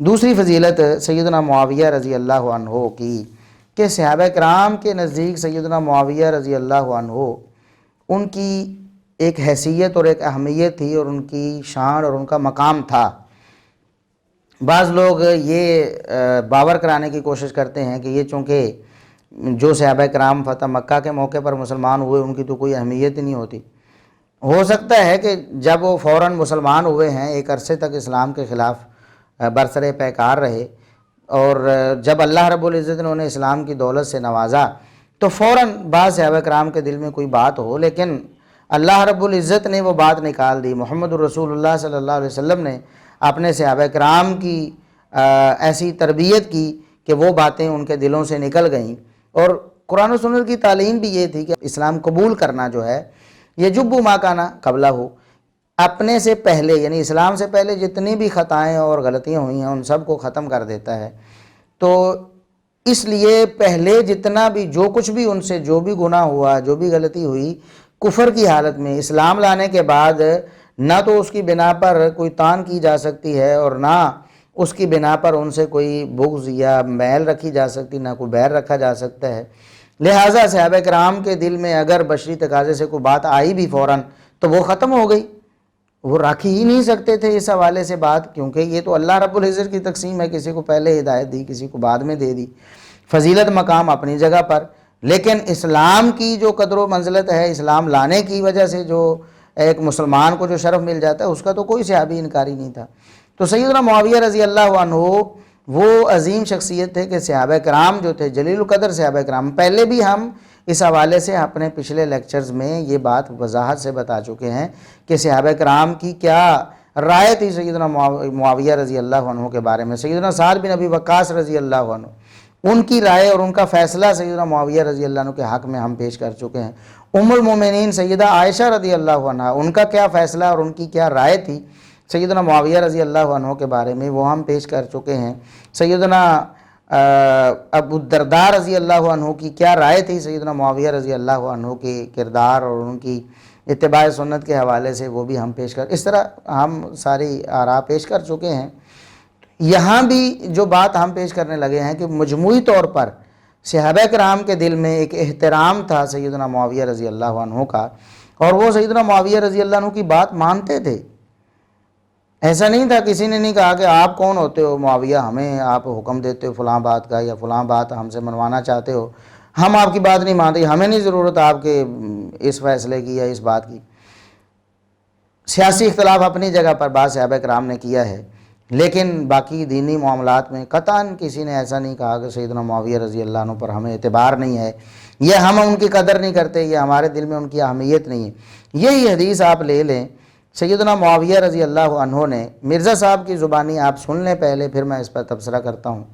دوسری فضیلت سیدنا معاویہ رضی اللہ عنہ کی کہ صحابہ کرام کے نزدیک سیدنا معاویہ رضی اللہ عنہ ان کی ایک حیثیت اور ایک اہمیت تھی، اور ان کی شان اور ان کا مقام تھا۔ بعض لوگ یہ باور کرانے کی کوشش کرتے ہیں کہ یہ چونکہ جو صحابہ کرام فتح مکہ کے موقع پر مسلمان ہوئے ان کی تو کوئی اہمیت ہی نہیں ہوتی۔ ہو سکتا ہے کہ جب وہ فوراً مسلمان ہوئے ہیں، ایک عرصے تک اسلام کے خلاف برسر پیکار رہے، اور جب اللہ رب العزت نے انہیں اسلام کی دولت سے نوازا تو فوراً بعض صحابہ کرام کے دل میں کوئی بات ہو، لیکن اللہ رب العزت نے وہ بات نکال دی۔ محمد الرسول اللہ صلی اللہ علیہ وسلم نے اپنے صحابہ کرام کی ایسی تربیت کی کہ وہ باتیں ان کے دلوں سے نکل گئیں، اور قرآن و سنت کی تعلیم بھی یہ تھی کہ اسلام قبول کرنا جو ہے یہ جب ما کانا قبلہ ہو، اپنے سے پہلے یعنی اسلام سے پہلے جتنی بھی خطائیں اور غلطیاں ہوئی ہیں ان سب کو ختم کر دیتا ہے۔ تو اس لیے پہلے جتنا بھی جو کچھ بھی ان سے جو بھی گناہ ہوا، جو بھی غلطی ہوئی کفر کی حالت میں، اسلام لانے کے بعد نہ تو اس کی بنا پر کوئی تان کی جا سکتی ہے، اور نہ اس کی بنا پر ان سے کوئی بغض یا میل رکھی جا سکتی، نہ کوئی بیر رکھا جا سکتا ہے۔ لہٰذا صحابہ کرام کے دل میں اگر بشری تقاضے سے کوئی بات آئی بھی فوراً تو وہ ختم ہو گئی، وہ رکھ ہی نہیں سکتے تھے اس حوالے سے بات، کیونکہ یہ تو اللہ رب العزت کی تقسیم ہے، کسی کو پہلے ہدایت دی، کسی کو بعد میں دے دی۔ فضیلت مقام اپنی جگہ پر، لیکن اسلام کی جو قدر و منزلت ہے، اسلام لانے کی وجہ سے جو ایک مسلمان کو جو شرف مل جاتا ہے اس کا تو کوئی صحابی انکاری نہیں تھا۔ تو سیدنا معاویہ رضی اللہ عنہ وہ عظیم شخصیت تھے کہ صحابہ کرام جو تھے جلیل القدر صحابہ کرام، پہلے بھی ہم اس حوالے سے اپنے پچھلے لیکچرز میں یہ بات وضاحت سے بتا چکے ہیں کہ صحابہ کرام کی کیا رائے تھی سیدنا معاویہ رضی اللہ عنہ کے بارے میں۔ سیدنا سعد بن ابی وقاص رضی اللہ عنہ، ان کی رائے اور ان کا فیصلہ سیدنا معاویہ رضی اللہ عنہ کے حق میں ہم پیش کر چکے ہیں۔ ام المومنین سیدہ عائشہ رضی اللہ عنہ، ان کا کیا فیصلہ اور ان کی کیا رائے تھی سیدنا معاویہ رضی اللہ عنہ کے بارے میں، وہ ہم پیش کر چکے ہیں۔ سیدنا ابو الدرداء رضی اللہ عنہ کی کیا رائے تھی سیدنا معاویہ رضی اللہ عنہ کے کردار اور ان کی اتباع سنت کے حوالے سے، وہ بھی ہم پیش کر، اس طرح ہم ساری آراء پیش کر چکے ہیں۔ یہاں بھی جو بات ہم پیش کرنے لگے ہیں کہ مجموعی طور پر صحابہ کرام کے دل میں ایک احترام تھا سیدنا معاویہ رضی اللہ عنہ کا، اور وہ سیدنا معاویہ رضی اللہ عنہ کی بات مانتے تھے۔ ایسا نہیں تھا، کسی نے نہیں کہا کہ آپ کون ہوتے ہو معاویہ، ہمیں آپ حکم دیتے ہو فلاں بات کا، یا فلاں بات ہم سے منوانا چاہتے ہو، ہم آپ کی بات نہیں مانتے، ہمیں نہیں ضرورت آپ کے اس فیصلے کی یا اس بات کی۔ سیاسی اختلاف اپنی جگہ پر بعض صحابہ کرام نے کیا ہے، لیکن باقی دینی معاملات میں قطعاً کسی نے ایسا نہیں کہا کہ سیدنا معاویہ رضی اللہ عنہ پر ہمیں اعتبار نہیں ہے، یا ہم ان کی قدر نہیں کرتے، یا ہمارے دل میں ان کی اہمیت نہیں ہے۔ یہی حدیث آپ لے لیں، سیدنا معاویہ رضی اللہ عنہ نے، مرزا صاحب کی زبانی آپ سن لیں پہلے، پھر میں اس پر تبصرہ کرتا ہوں۔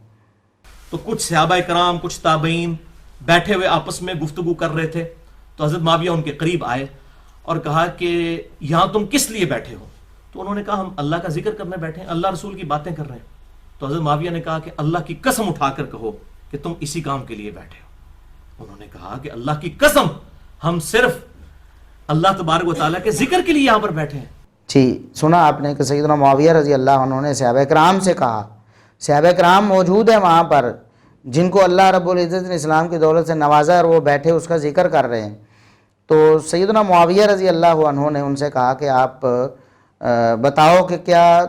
تو کچھ صحابہ کرام، کچھ تابعین بیٹھے ہوئے آپس میں گفتگو کر رہے تھے، تو حضرت معاویہ ان کے قریب آئے اور کہا کہ یہاں تم کس لیے بیٹھے ہو؟ تو انہوں نے کہا ہم اللہ کا ذکر کرنے بیٹھے ہیں، اللہ رسول کی باتیں کر رہے ہیں۔ تو حضرت معاویہ نے کہا کہ اللہ کی قسم اٹھا کر کہو کہ تم اسی کام کے لیے بیٹھے ہو۔ انہوں نے کہا کہ اللہ کی قسم ہم صرف اللہ تبارک و تعالیٰ کے ذکر کے لیے یہاں پر بیٹھے ہیں۔ جی، سنا آپ نے کہ سیدنا معاویہ رضی اللہ عنہ نے صحابہ کرام سے کہا، صحابہ کرام موجود ہیں وہاں پر جن کو اللہ رب العزت نے اسلام کی دولت سے نوازا، اور وہ بیٹھے اس کا ذکر کر رہے ہیں۔ تو سیدنا معاویہ رضی اللہ عنہ نے ان سے کہا کہ آپ بتاؤ کہ کیا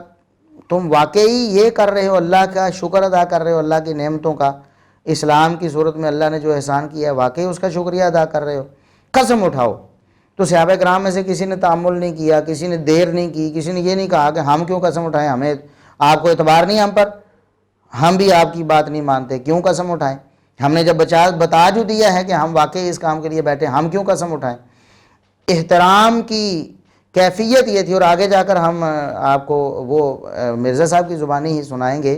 تم واقعی یہ کر رہے ہو، اللہ کا شکر ادا کر رہے ہو، اللہ کی نعمتوں کا، اسلام کی صورت میں اللہ نے جو احسان کیا ہے واقعی اس کا شکریہ ادا کر رہے ہو؟ قسم اٹھاؤ۔ تو صحابہ کرام میں سے کسی نے تعامل نہیں کیا، کسی نے دیر نہیں کی، کسی نے یہ نہیں کہا کہ ہم کیوں قسم اٹھائیں، ہمیں آپ کو اعتبار نہیں ہم پر، ہم بھی آپ کی بات نہیں مانتے، کیوں قسم اٹھائیں؟ ہم نے جب بتا جو دیا ہے کہ ہم واقعی اس کام کے لیے بیٹھے، ہم کیوں قسم اٹھائیں؟ احترام کی کیفیت یہ تھی، اور آگے جا کر ہم آپ کو وہ مرزا صاحب کی زبانی ہی سنائیں گے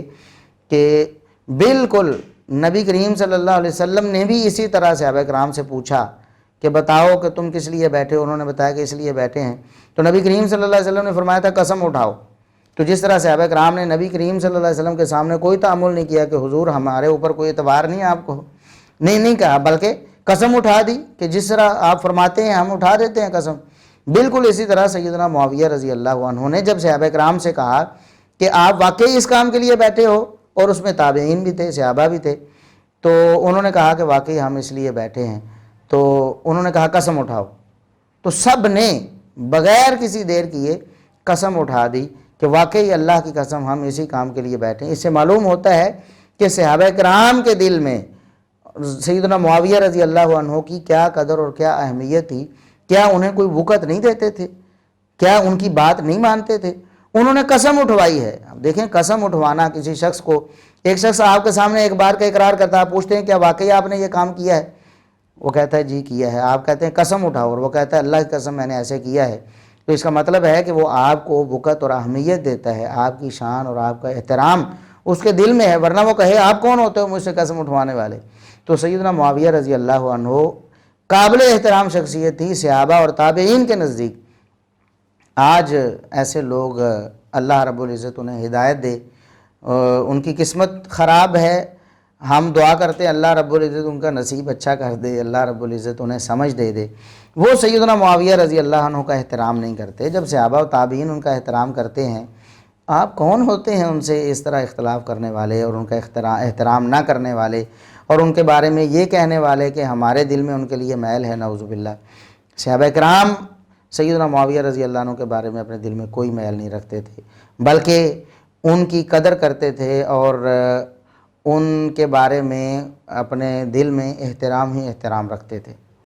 کہ بالکل نبی کریم صلی اللہ علیہ وسلم نے بھی اسی طرح صحابہ کرام سے پوچھا کہ بتاؤ کہ تم کس لیے بیٹھے ہو، انہوں نے بتایا کہ اس لیے بیٹھے ہیں۔ تو نبی کریم صلی اللہ علیہ وسلم نے فرمایا تھا قسم اٹھاؤ۔ تو جس طرح صحابہ کرام نے نبی کریم صلی اللہ علیہ وسلم کے سامنے کوئی تعامل نہیں کیا کہ حضور ہمارے اوپر کوئی اعتبار نہیں ہے آپ کو، نہیں کہا، بلکہ قسم اٹھا دی کہ جس طرح آپ فرماتے ہیں ہم اٹھا دیتے ہیں قسم۔ بالکل اسی طرح سیدنا معاویہ رضی اللہ عنہ نے جب صحابہ کرام سے کہا کہ آپ واقعی اس کام کے لیے بیٹھے ہو؟ اور اس میں تابعین بھی تھے، صحابہ بھی تھے۔ تو انہوں نے کہا کہ واقعی ہم اس لیے بیٹھے ہیں۔ تو انہوں نے کہا قسم اٹھاؤ، تو سب نے بغیر کسی دیر کیے قسم اٹھا دی کہ واقعی اللہ کی قسم ہم اسی کام کے لیے بیٹھے ہیں۔ اس سے معلوم ہوتا ہے کہ صحابہ کرام کے دل میں سیدنا معاویہ رضی اللہ عنہ کی کیا قدر اور کیا اہمیت تھی۔ کیا انہیں کوئی وقت نہیں دیتے تھے؟ کیا ان کی بات نہیں مانتے تھے؟ انہوں نے قسم اٹھوائی ہے۔ اب دیکھیں قسم اٹھوانا کسی شخص کو، ایک شخص آپ کے سامنے ایک بار کا اقرار کرتا ہے، آپ پوچھتے ہیں کیا واقعی آپ نے یہ کام کیا ہے؟ وہ کہتا ہے جی کیا ہے۔ آپ کہتے ہیں قسم اٹھاؤ، اور وہ کہتا ہے اللہ کی قسم میں نے ایسے کیا ہے۔ تو اس کا مطلب ہے کہ وہ آپ کو وقت اور اہمیت دیتا ہے، آپ کی شان اور آپ کا احترام اس کے دل میں ہے، ورنہ وہ کہے آپ کون ہوتے ہو مجھ سے قسم اٹھوانے والے؟ تو سیدنا معاویہ رضی اللہ عنہ قابل احترام شخصیت تھی صحابہ اور تابعین کے نزدیک۔ آج ایسے لوگ اللہ رب العزت انہیں ہدایت دے، ان کی قسمت خراب ہے۔ ہم دعا کرتے ہیں اللہ رب العزت ان کا نصیب اچھا کر دے، اللہ رب العزت انہیں سمجھ دے دے۔ وہ سیدنا معاویہ رضی اللہ عنہ کا احترام نہیں کرتے، جب صحابہ و تابعین ان کا احترام کرتے ہیں۔ آپ کون ہوتے ہیں ان سے اس طرح اختلاف کرنے والے اور ان کا احترام نہ کرنے والے، اور ان کے بارے میں یہ کہنے والے کہ ہمارے دل میں ان کے لیے میل ہے؟ نعوذ باللہ۔ صحابہ کرام سیدنا معاویہ رضی اللہ عنہ کے بارے میں اپنے دل میں کوئی میل نہیں رکھتے تھے، بلکہ ان کی قدر کرتے تھے اور ان کے بارے میں اپنے دل میں احترام ہی احترام رکھتے تھے۔